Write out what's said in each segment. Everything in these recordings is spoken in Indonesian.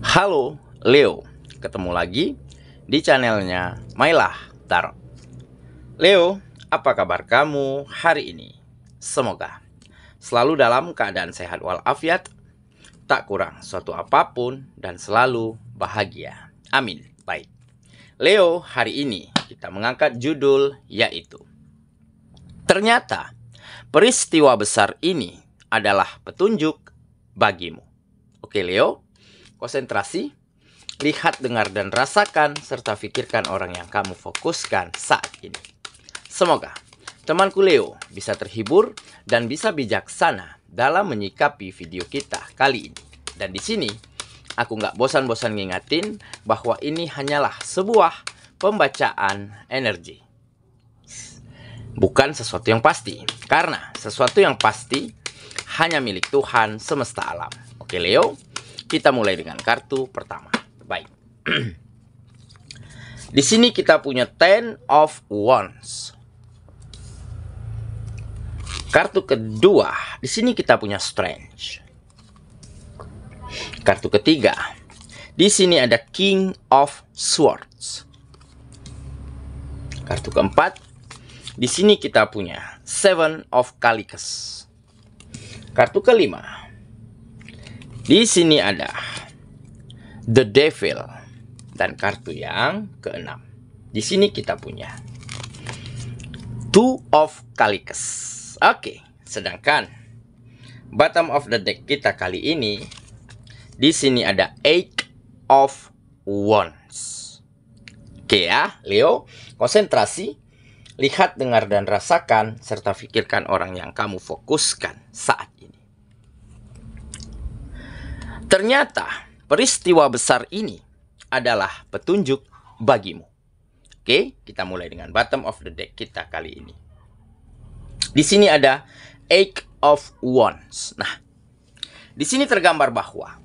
Halo Leo, ketemu lagi di channelnya Mailah Tarot. Leo, apa kabar kamu hari ini? Semoga selalu dalam keadaan sehat walafiat, tak kurang suatu apapun, dan selalu bahagia. Amin. Baik, Leo, hari ini kita mengangkat judul yaitu ternyata peristiwa besar ini adalah petunjuk bagimu. Oke Leo, konsentrasi, lihat, dengar, dan rasakan, serta pikirkan orang yang kamu fokuskan saat ini. Semoga temanku Leo bisa terhibur dan bisa bijaksana dalam menyikapi video kita kali ini. Dan di sini, aku nggak bosan-bosan ngingatin bahwa ini hanyalah sebuah pembacaan energi. Bukan sesuatu yang pasti, karena sesuatu yang pasti hanya milik Tuhan semesta alam. Oke Leo, kita mulai dengan kartu pertama. Baik. Di sini kita punya Ten of Wands. Kartu kedua, di sini kita punya Strange. Kartu ketiga, di sini ada King of Swords. Kartu keempat, di sini kita punya Seven of Cups. Kartu kelima, di sini ada The Devil. Dan kartu yang keenam, di sini kita punya Two of Cups. Oke, sedangkan bottom of the deck kita kali ini, di sini ada Eight of Wands. Oke ya, Leo, konsentrasi, lihat, dengar, dan rasakan, serta pikirkan orang yang kamu fokuskan saat ini. Ternyata peristiwa besar ini adalah petunjuk bagimu. Oke, kita mulai dengan bottom of the deck kita kali ini. Di sini ada Eight of Wands. Nah, di sini tergambar bahwa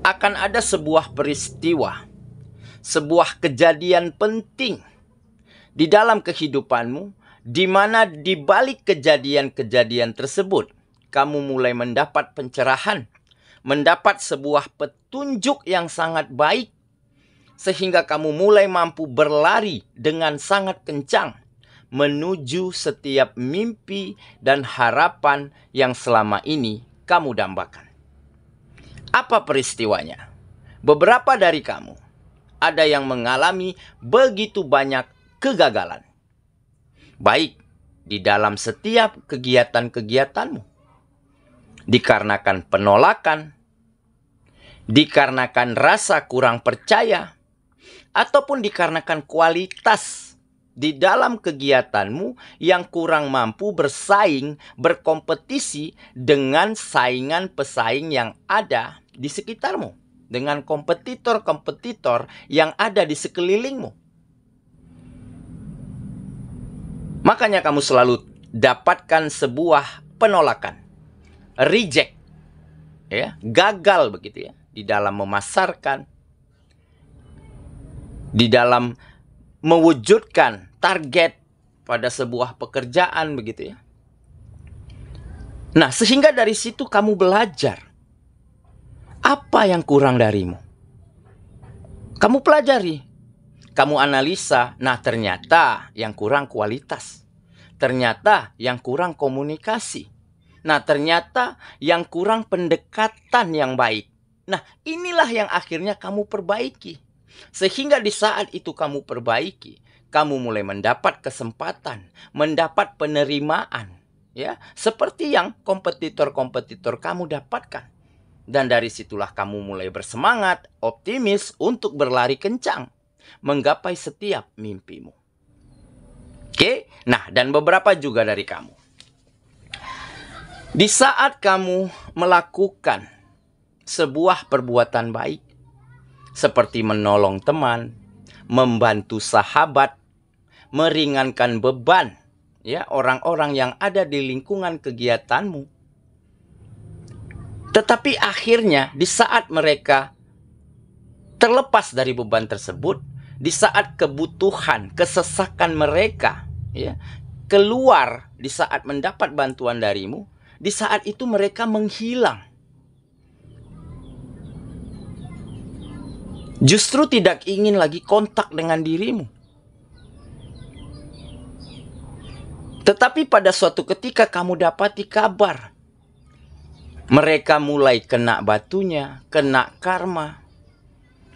akan ada sebuah peristiwa, sebuah kejadian penting di dalam kehidupanmu, di mana di balik kejadian-kejadian tersebut, kamu mulai mendapat pencerahan, mendapat sebuah petunjuk yang sangat baik, sehingga kamu mulai mampu berlari dengan sangat kencang menuju setiap mimpi dan harapan yang selama ini kamu dambakan. Apa peristiwanya? Beberapa dari kamu ada yang mengalami begitu banyak kegagalan, baik di dalam setiap kegiatan-kegiatanmu, dikarenakan penolakan, dikarenakan rasa kurang percaya, ataupun dikarenakan kualitas di dalam kegiatanmu yang kurang mampu bersaing, berkompetisi dengan saingan pesaing yang ada di sekitarmu, dengan kompetitor-kompetitor yang ada di sekelilingmu. Makanya kamu selalu dapatkan sebuah penolakan, reject, ya, gagal begitu ya, di dalam memasarkan, di dalam mewujudkan target pada sebuah pekerjaan begitu ya. Nah, sehingga dari situ kamu belajar apa yang kurang darimu. Kamu pelajari, kamu analisa. Nah, ternyata yang kurang kualitas, ternyata yang kurang komunikasi, nah ternyata yang kurang pendekatan yang baik. Nah, inilah yang akhirnya kamu perbaiki. Sehingga di saat itu kamu perbaiki, kamu mulai mendapat kesempatan, mendapat penerimaan, ya, seperti yang kompetitor-kompetitor kamu dapatkan. Dan dari situlah kamu mulai bersemangat, optimis untuk berlari kencang, menggapai setiap mimpimu. Oke, nah, dan beberapa juga dari kamu, di saat kamu melakukan sebuah perbuatan baik, seperti menolong teman, membantu sahabat, meringankan beban, ya, orang-orang yang ada di lingkungan kegiatanmu. Tetapi akhirnya di saat mereka terlepas dari beban tersebut, di saat kebutuhan, kesesakan mereka, ya, keluar di saat mendapat bantuan darimu, di saat itu mereka menghilang. justru tidak ingin lagi kontak dengan dirimu. Tetapi pada suatu ketika kamu dapati kabar, mereka mulai kena batunya, kena karma,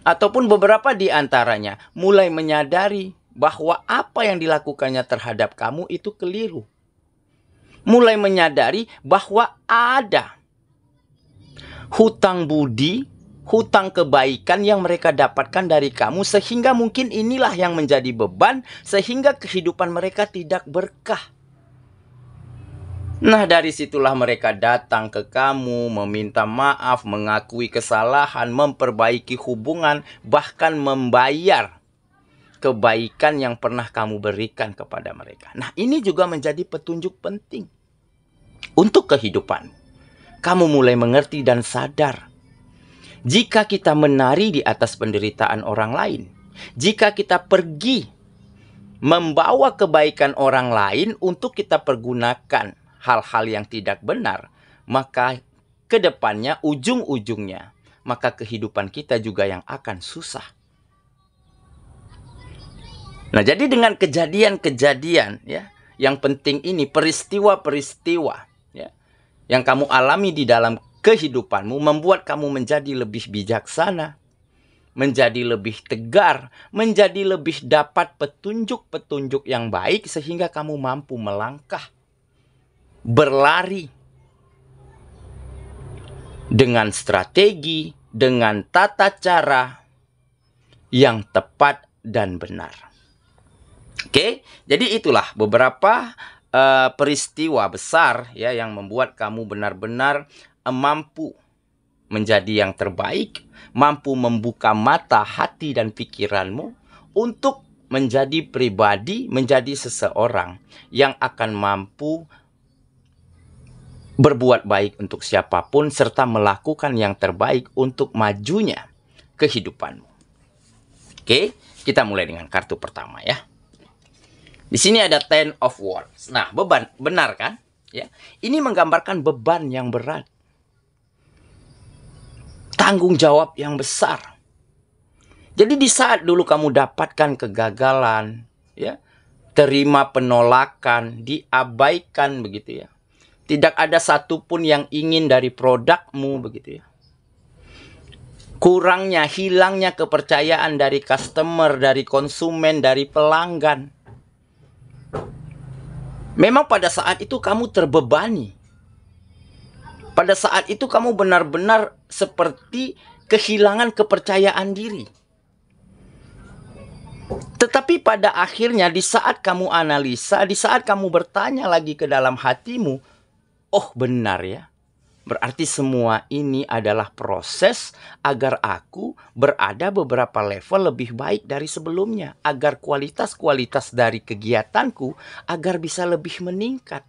ataupun beberapa di antaranya mulai menyadari bahwa apa yang dilakukannya terhadap kamu itu keliru. Mulai menyadari bahwa ada hutang budi, hutang kebaikan yang mereka dapatkan dari kamu, sehingga mungkin inilah yang menjadi beban, sehingga kehidupan mereka tidak berkah. Nah, dari situlah mereka datang ke kamu, meminta maaf, mengakui kesalahan, memperbaiki hubungan, bahkan membayar kebaikan yang pernah kamu berikan kepada mereka. Nah, ini juga menjadi petunjuk penting untuk kehidupanmu. Kamu mulai mengerti dan sadar, jika kita menari di atas penderitaan orang lain, jika kita pergi membawa kebaikan orang lain untuk kita pergunakan hal-hal yang tidak benar, maka kedepannya, ujung-ujungnya, maka kehidupan kita juga yang akan susah. Nah, jadi dengan kejadian-kejadian ya, yang penting ini, peristiwa-peristiwa ya, yang kamu alami di dalam kehidupanmu membuat kamu menjadi lebih bijaksana, menjadi lebih tegar, menjadi lebih dapat petunjuk-petunjuk yang baik, sehingga kamu mampu melangkah, berlari dengan strategi, dengan tata cara yang tepat dan benar. Oke, jadi itulah beberapa peristiwa besar ya yang membuat kamu benar-benar mampu menjadi yang terbaik, mampu membuka mata, hati, dan pikiranmu untuk menjadi pribadi, menjadi seseorang yang akan mampu berbuat baik untuk siapapun, serta melakukan yang terbaik untuk majunya kehidupanmu. Oke, kita mulai dengan kartu pertama ya. Di sini ada Ten of Wands. Nah, beban, benar kan? Ya, ini menggambarkan beban yang berat, tanggung jawab yang besar. Jadi di saat dulu kamu dapatkan kegagalan, ya, terima penolakan, diabaikan begitu ya. Tidak ada satupun yang ingin dari produkmu begitu ya. Kurangnya, hilangnya kepercayaan dari customer, dari konsumen, dari pelanggan. Memang pada saat itu kamu terbebani. Pada saat itu kamu benar-benar seperti kehilangan kepercayaan diri. Tetapi pada akhirnya di saat kamu analisa, di saat kamu bertanya lagi ke dalam hatimu, oh benar ya, berarti semua ini adalah proses agar aku berada beberapa level lebih baik dari sebelumnya. Agar kualitas-kualitas dari kegiatanku agar bisa lebih meningkat.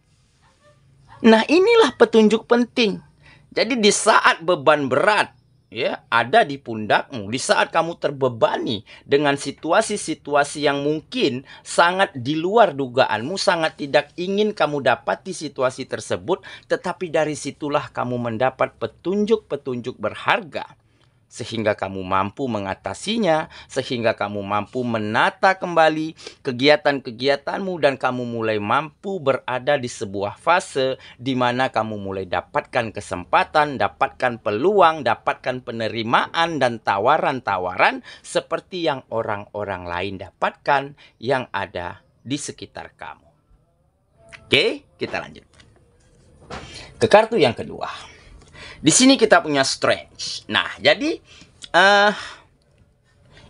Nah, inilah petunjuk penting. Jadi di saat beban berat ya ada di pundakmu, di saat kamu terbebani dengan situasi-situasi yang mungkin sangat di luar dugaanmu, sangat tidak ingin kamu dapati situasi tersebut, tetapi dari situlah kamu mendapat petunjuk-petunjuk berharga, sehingga kamu mampu mengatasinya, sehingga kamu mampu menata kembali kegiatan-kegiatanmu, dan kamu mulai mampu berada di sebuah fase di mana kamu mulai dapatkan kesempatan, dapatkan peluang, dapatkan penerimaan dan tawaran-tawaran seperti yang orang-orang lain dapatkan yang ada di sekitar kamu. Oke, kita lanjut ke kartu yang kedua. Di sini kita punya Strange. Nah, jadi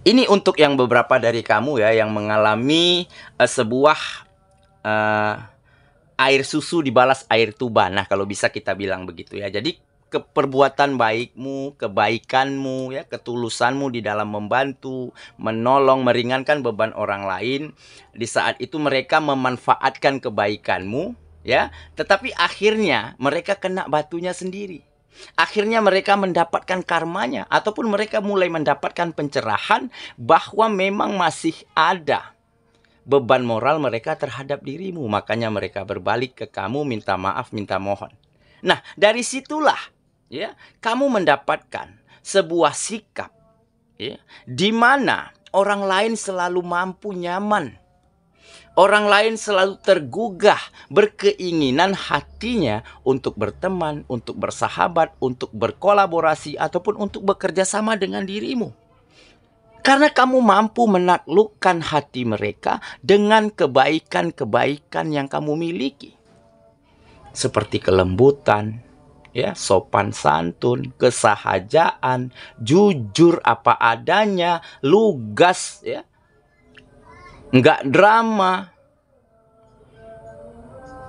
ini untuk yang beberapa dari kamu ya yang mengalami sebuah air susu dibalas air tuba. Nah, kalau bisa kita bilang begitu ya. Jadi keperbuatan baikmu, kebaikanmu ya, ketulusanmu di dalam membantu, menolong, meringankan beban orang lain, di saat itu mereka memanfaatkan kebaikanmu ya, tetapi akhirnya mereka kena batunya sendiri. Akhirnya mereka mendapatkan karmanya, ataupun mereka mulai mendapatkan pencerahan bahwa memang masih ada beban moral mereka terhadap dirimu. Makanya mereka berbalik ke kamu, minta maaf, minta mohon. Nah, dari situlah ya kamu mendapatkan sebuah sikap ya, di mana orang lain selalu mampu nyaman. Orang lain selalu tergugah, berkeinginan hatinya untuk berteman, untuk bersahabat, untuk berkolaborasi, ataupun untuk bekerja sama dengan dirimu. Karena kamu mampu menaklukkan hati mereka dengan kebaikan-kebaikan yang kamu miliki. Seperti kelembutan, ya, sopan santun, kesahajaan, jujur apa adanya, lugas, ya, nggak drama.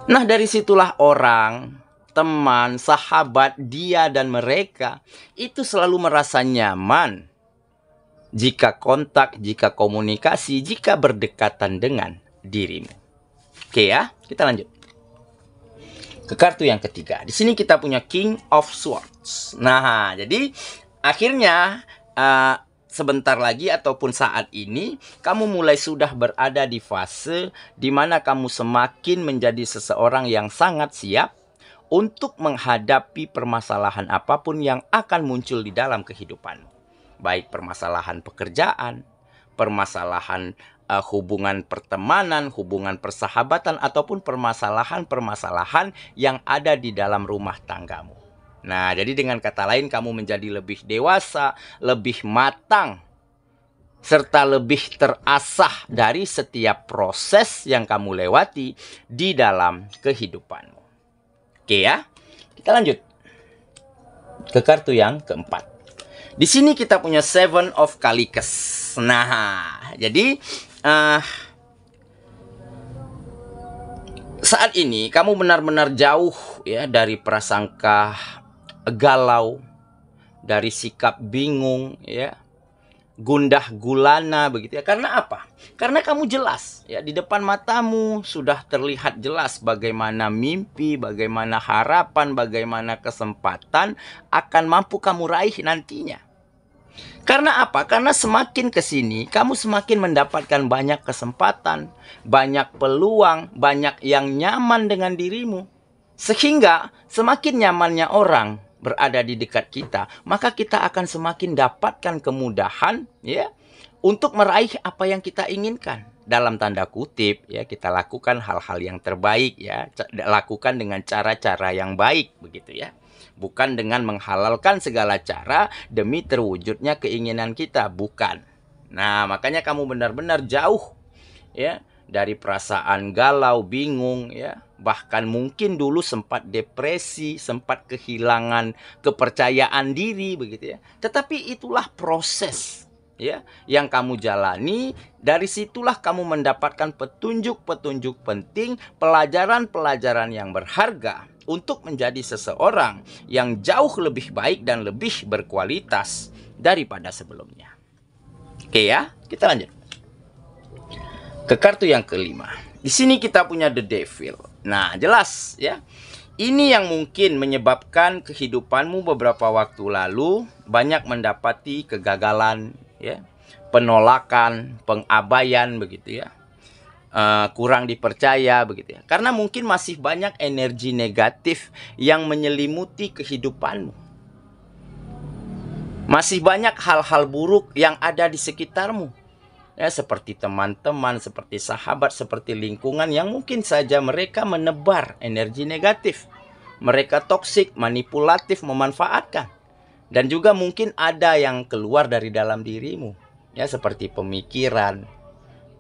Nah, dari situlah orang, teman, sahabat, dia dan mereka itu selalu merasa nyaman jika kontak, jika komunikasi, jika berdekatan dengan dirimu. Oke ya, kita lanjut ke kartu yang ketiga. Di sini kita punya King of Swords. Nah, jadi akhirnya sebentar lagi ataupun saat ini kamu mulai sudah berada di fase di mana kamu semakin menjadi seseorang yang sangat siap untuk menghadapi permasalahan apapun yang akan muncul di dalam kehidupanmu. Baik permasalahan pekerjaan, permasalahan hubungan pertemanan, hubungan persahabatan, ataupun permasalahan-permasalahan yang ada di dalam rumah tanggamu. Nah, jadi dengan kata lain kamu menjadi lebih dewasa, lebih matang, serta lebih terasah dari setiap proses yang kamu lewati di dalam kehidupanmu. Oke ya, kita lanjut ke kartu yang keempat. Di sini kita punya Seven of Calicus. Nah, jadi saat ini kamu benar-benar jauh ya dari prasangka galau, dari sikap bingung, ya, gundah gulana begitu ya. Karena apa? Karena kamu jelas ya, di depan matamu sudah terlihat jelas bagaimana mimpi, bagaimana harapan, bagaimana kesempatan akan mampu kamu raih nantinya. Karena apa? Karena semakin ke sini kamu semakin mendapatkan banyak kesempatan, banyak peluang, banyak yang nyaman dengan dirimu. Sehingga semakin nyamannya orang berada di dekat kita, maka kita akan semakin dapatkan kemudahan ya untuk meraih apa yang kita inginkan. Dalam tanda kutip ya, kita lakukan hal-hal yang terbaik ya, lakukan dengan cara-cara yang baik begitu ya. Bukan dengan menghalalkan segala cara demi terwujudnya keinginan kita, bukan. Nah, makanya kamu benar-benar jauh ya dari perasaan galau, bingung ya. Bahkan mungkin dulu sempat depresi, sempat kehilangan kepercayaan diri begitu ya. Tetapi itulah proses ya yang kamu jalani. Dari situlah kamu mendapatkan petunjuk-petunjuk penting, pelajaran-pelajaran yang berharga untuk menjadi seseorang yang jauh lebih baik dan lebih berkualitas daripada sebelumnya. Oke ya, kita lanjut ke kartu yang kelima. Di sini kita punya The Devil. Nah, jelas ya. Ini yang mungkin menyebabkan kehidupanmu beberapa waktu lalu banyak mendapati kegagalan ya, penolakan, pengabaian begitu ya. Kurang dipercaya begitu ya. Karena mungkin masih banyak energi negatif yang menyelimuti kehidupanmu. Masih banyak hal-hal buruk yang ada di sekitarmu. Ya, seperti teman-teman, seperti sahabat, seperti lingkungan yang mungkin saja mereka menebar energi negatif. Mereka toksik, manipulatif, memanfaatkan. Dan juga mungkin ada yang keluar dari dalam dirimu. Ya, seperti pemikiran,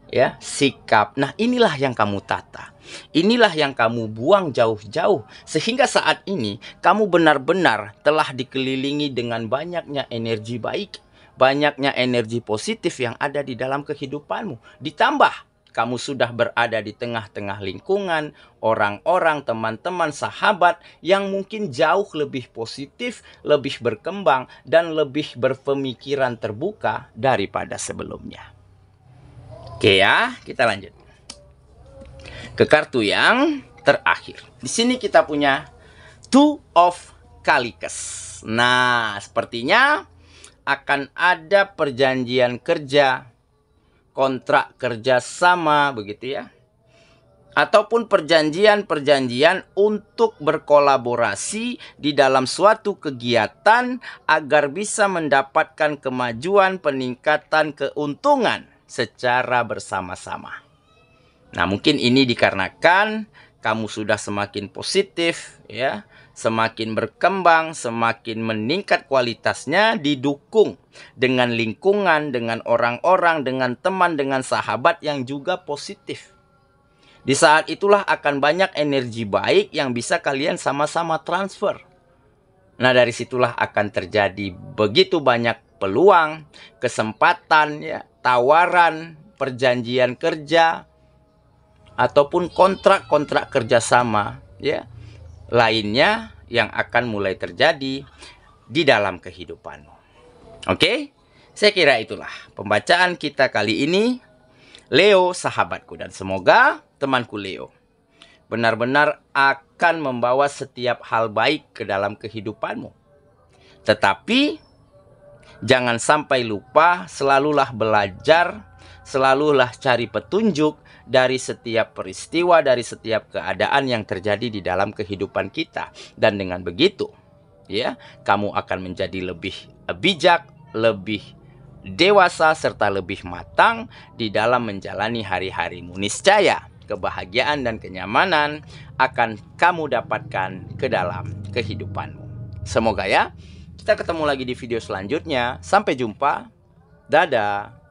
ya, sikap. Nah, inilah yang kamu tata. Inilah yang kamu buang jauh-jauh. Sehingga saat ini kamu benar-benar telah dikelilingi dengan banyaknya energi baik, banyaknya energi positif yang ada di dalam kehidupanmu. Ditambah kamu sudah berada di tengah-tengah lingkungan, orang-orang, teman-teman, sahabat yang mungkin jauh lebih positif, lebih berkembang, dan lebih berpemikiran terbuka daripada sebelumnya. Oke ya, kita lanjut ke kartu yang terakhir. Di sini kita punya Two of Calicus. Nah, sepertinya akan ada perjanjian kerja, kontrak kerja sama begitu ya, ataupun perjanjian-perjanjian untuk berkolaborasi di dalam suatu kegiatan agar bisa mendapatkan kemajuan, peningkatan, keuntungan secara bersama-sama. Nah, mungkin ini dikarenakan kamu sudah semakin positif, ya, semakin berkembang, semakin meningkat kualitasnya, didukung dengan lingkungan, dengan orang-orang, dengan teman, dengan sahabat yang juga positif. Di saat itulah akan banyak energi baik yang bisa kalian sama-sama transfer. Nah, dari situlah akan terjadi begitu banyak peluang, kesempatan, ya, tawaran, perjanjian kerja, ataupun kontrak-kontrak kerjasama, ya, lainnya yang akan mulai terjadi di dalam kehidupanmu. Oke? Saya kira itulah pembacaan kita kali ini, Leo sahabatku, dan semoga temanku Leo benar-benar akan membawa setiap hal baik ke dalam kehidupanmu. Tetapi jangan sampai lupa, selalulah belajar, selalulah cari petunjuk dari setiap peristiwa, dari setiap keadaan yang terjadi di dalam kehidupan kita. Dan dengan begitu, ya, kamu akan menjadi lebih bijak, lebih dewasa, serta lebih matang di dalam menjalani hari-harimu. Niscaya kebahagiaan dan kenyamanan akan kamu dapatkan ke dalam kehidupanmu. Semoga, ya, kita ketemu lagi di video selanjutnya. Sampai jumpa. Dadah.